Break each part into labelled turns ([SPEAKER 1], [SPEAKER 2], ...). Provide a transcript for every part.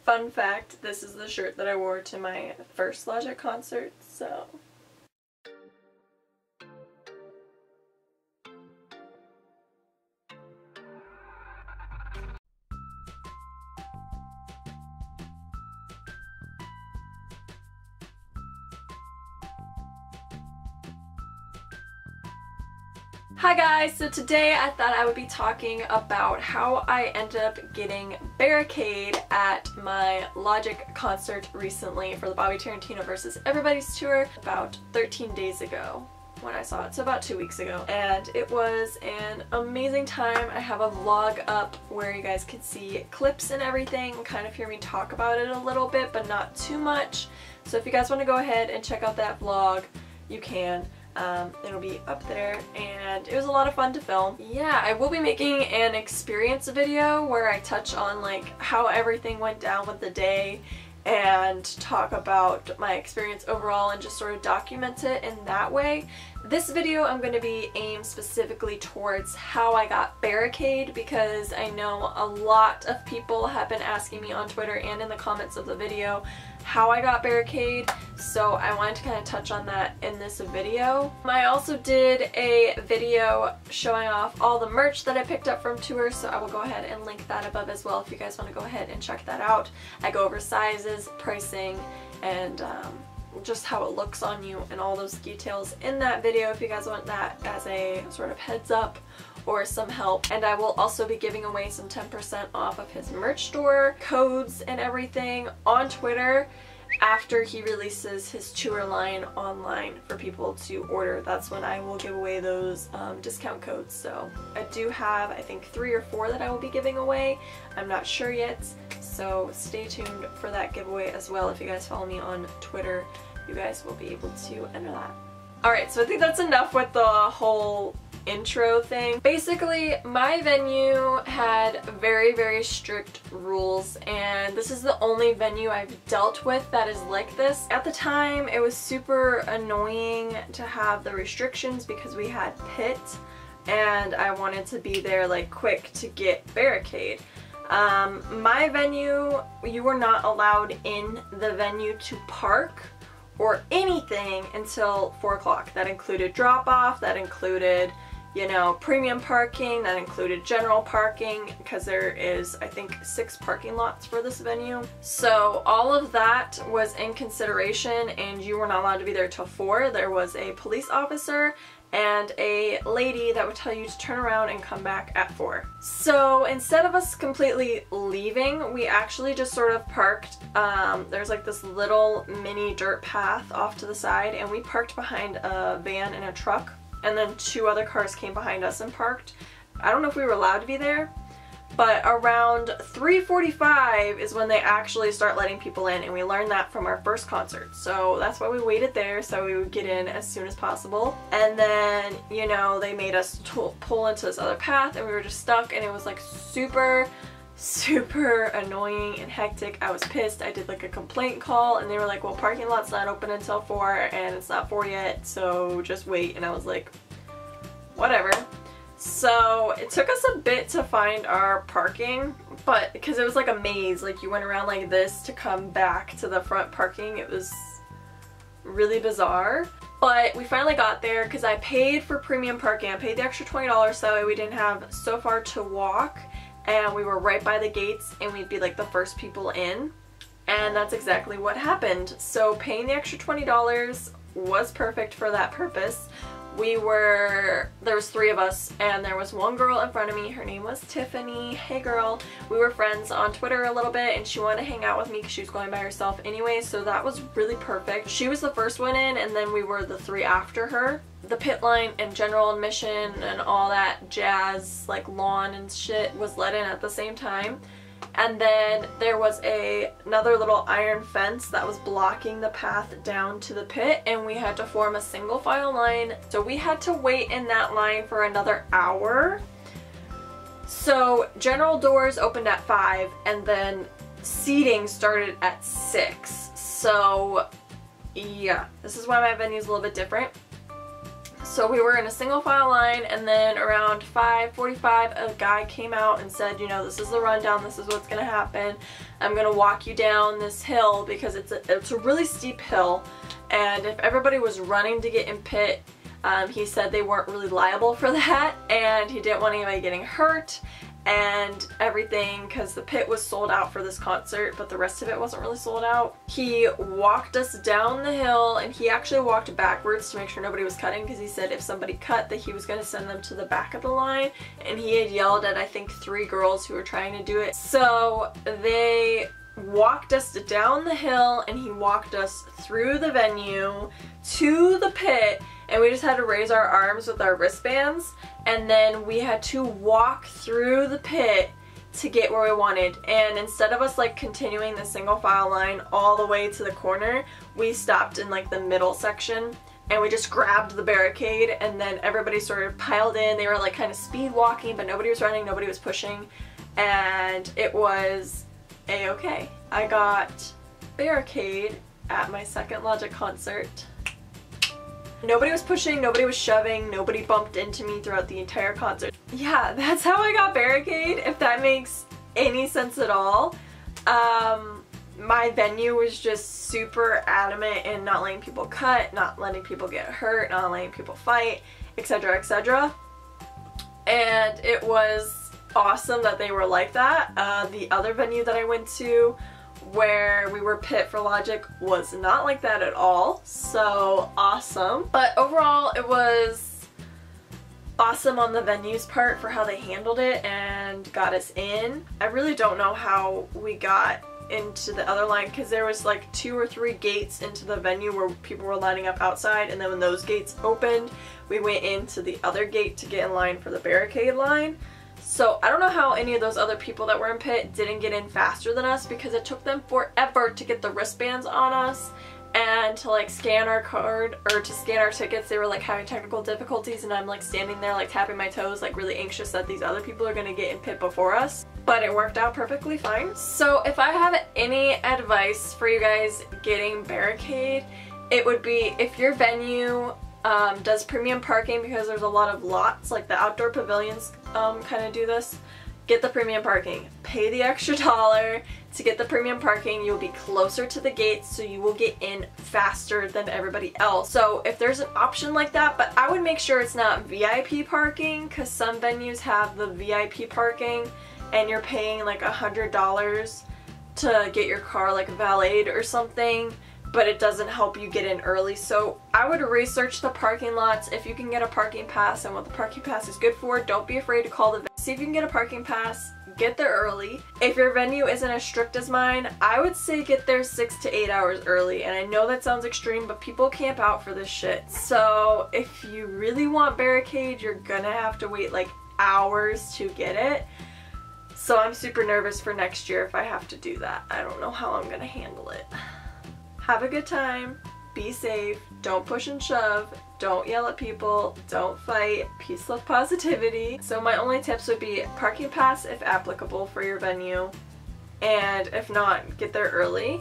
[SPEAKER 1] Fun fact, this is the shirt that I wore to my first Logic concert, so... Hi guys, so today I thought I would be talking about how I ended up getting Barricade at my Logic concert recently for the Bobby Tarantino vs. Everybody's tour about 13 days ago when I saw it, so about 2 weeks ago. And it was an amazing time. I have a vlog up where you guys can see clips and everything and kind of hear me talk about it a little bit, but not too much. So if you guys want to go ahead and check out that vlog, you can. It'll be up there, and it was a lot of fun to film. Yeah, I will be making an experience video where I touch on like how everything went down with the day and talk about my experience overall and just sort of document it in that way. This video I'm going to be aimed specifically towards how I got Barricade, because I know a lot of people have been asking me on Twitter and in the comments of the video how I got Barricade, so I wanted to kind of touch on that in this video. I also did a video showing off all the merch that I picked up from tour, so I will go ahead and link that above as well if you guys want to go ahead and check that out. I go over sizes, pricing, and just how it looks on you and all those details in that video if you guys want that as a sort of heads up or some help. And I will also be giving away some 10% off of his merch store, codes and everything on Twitter after he releases his tour line online for people to order. That's when I will give away those discount codes. So I do have, I think, 3 or 4 that I will be giving away. I'm not sure yet, so stay tuned for that giveaway as well. If you guys follow me on Twitter, you guys will be able to enter that. Alright, so I think that's enough with the whole intro thing. Basically, my venue had very strict rules, and this is the only venue I've dealt with that is like this. At the time, it was super annoying to have the restrictions because we had pit, and I wanted to be there like quick to get Barricade. My venue, you were not allowed in the venue to park or anything until 4 o'clock. That included drop-off, that included, you know, premium parking, that included general parking, because there is, I think, 6 parking lots for this venue. So all of that was in consideration, and you were not allowed to be there till 4. There was a police officer and a lady that would tell you to turn around and come back at 4. So instead of us completely leaving, we actually just sort of parked, there's like this little mini dirt path off to the side, and we parked behind a van and a truck, and then 2 other cars came behind us and parked. I don't know if we were allowed to be there, but around 3:45 is when they actually start letting people in, and we learned that from our first concert. So that's why we waited there, so we would get in as soon as possible. And then, you know, they made us pull into this other path, and we were just stuck, and it was like super annoying and hectic. I was pissed. I did like a complaint call, and they were like, well, parking lot's not open until 4, and it's not 4 yet, so just wait. And I was like, whatever. So it took us a bit to find our parking, but because it was like a maze, like you went around like this to come back to the front parking. It was really bizarre. But we finally got there because I paid for premium parking. I paid the extra $20 so that way we didn't have so far to walk, and we were right by the gates, and we'd be like the first people in. And that's exactly what happened. So paying the extra $20 was perfect for that purpose. There was 3 of us, and there was one girl in front of me. Her name was Tiffany. Hey girl. We were friends on Twitter a little bit, and she wanted to hang out with me because she was going by herself anyway, so that was really perfect. She was the first one in, and then we were the 3 after her. The pit line and general admission and all that jazz, like lawn and shit, was let in at the same time. And then there was another little iron fence that was blocking the path down to the pit, and we had to form a single file line. So we had to wait in that line for another hour. So general doors opened at 5, and then seating started at 6. So yeah, this is why my venue is a little bit different. So we were in a single file line, and then around 5:45 a guy came out and said, you know, this is the rundown, this is what's gonna happen. I'm gonna walk you down this hill because it's a really steep hill, and if everybody was running to get in pit, he said they weren't really liable for that, and he didn't want anybody getting hurt and everything because the pit was sold out for this concert, but the rest of it wasn't really sold out. He walked us down the hill, and he actually walked backwards to make sure nobody was cutting because he said if somebody cut that he was going to send them to the back of the line, and he had yelled at I think 3 girls who were trying to do it. So they walked us down the hill, and he walked us through the venue to the pit, and we just had to raise our arms with our wristbands, and then we had to walk through the pit to get where we wanted. And instead of us like continuing the single file line all the way to the corner, we stopped in like the middle section and we just grabbed the barricade, and then everybody sort of piled in. They were like kind of speed walking, but nobody was running, nobody was pushing, and it was a-okay. I got Barricade at my second Logic concert. Nobody was pushing, nobody was shoving, nobody bumped into me throughout the entire concert. Yeah, that's how I got Barricade, if that makes any sense at all. My venue was just super adamant in not letting people cut, not letting people get hurt, not letting people fight, etc, etc. And it was awesome that they were like that. The other venue that I went to where we were pit for Logic was not like that at all, so awesome. But overall it was awesome on the venue's part for how they handled it and got us in. I really don't know how we got into the other line because there was like 2 or 3 gates into the venue where people were lining up outside, and then when those gates opened we went into the other gate to get in line for the Barricade line. So I don't know how any of those other people that were in pit didn't get in faster than us, because it took them forever to get the wristbands on us and to like scan our card or to scan our tickets. They were like having technical difficulties, and I'm like standing there like tapping my toes, like really anxious that these other people are gonna get in pit before us. But it worked out perfectly fine. So if I have any advice for you guys getting Barricade, it would be if your venue does premium parking, because there's a lot of lots, like the outdoor pavilions kind of do this, get the premium parking. Pay the extra $1 to get the premium parking. You'll be closer to the gates, so you will get in faster than everybody else. So if there's an option like that, but I would make sure it's not VIP parking, because some venues have the VIP parking and you're paying like $100 to get your car like valeted or something, but it doesn't help you get in early. So I would research the parking lots. If you can get a parking pass and what the parking pass is good for, don't be afraid to call the see if you can get a parking pass, get there early. If your venue isn't as strict as mine, I would say get there 6 to 8 hours early. And I know that sounds extreme, but people camp out for this shit. So if you really want Barricade, you're gonna have to wait like hours to get it. So I'm super nervous for next year if I have to do that. I don't know how I'm gonna handle it. Have a good time, be safe, don't push and shove, don't yell at people, don't fight, peace, love, positivity. So my only tips would be parking pass if applicable for your venue, and if not, get there early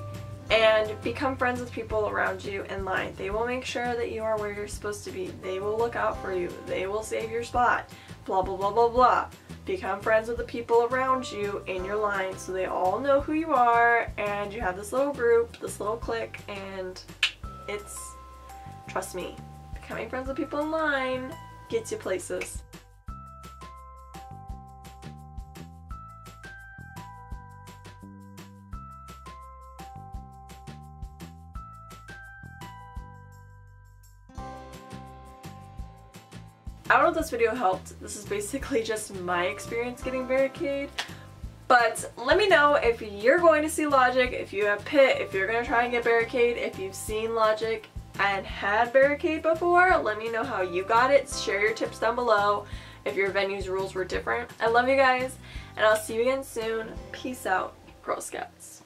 [SPEAKER 1] and become friends with people around you in line. They will make sure that you are where you're supposed to be. They will look out for you. They will save your spot. Blah, blah, blah, blah, blah. Become friends with the people around you in your line so they all know who you are, and you have this little group, this little clique, and it's, trust me, becoming friends with people in line gets you places. I don't know if this video helped. This is basically just my experience getting Barricade. But let me know if you're going to see Logic, if you have pit, if you're going to try and get Barricade, if you've seen Logic and had Barricade before. Let me know how you got it. Share your tips down below if your venue's rules were different. I love you guys, and I'll see you again soon. Peace out, Girl Scouts.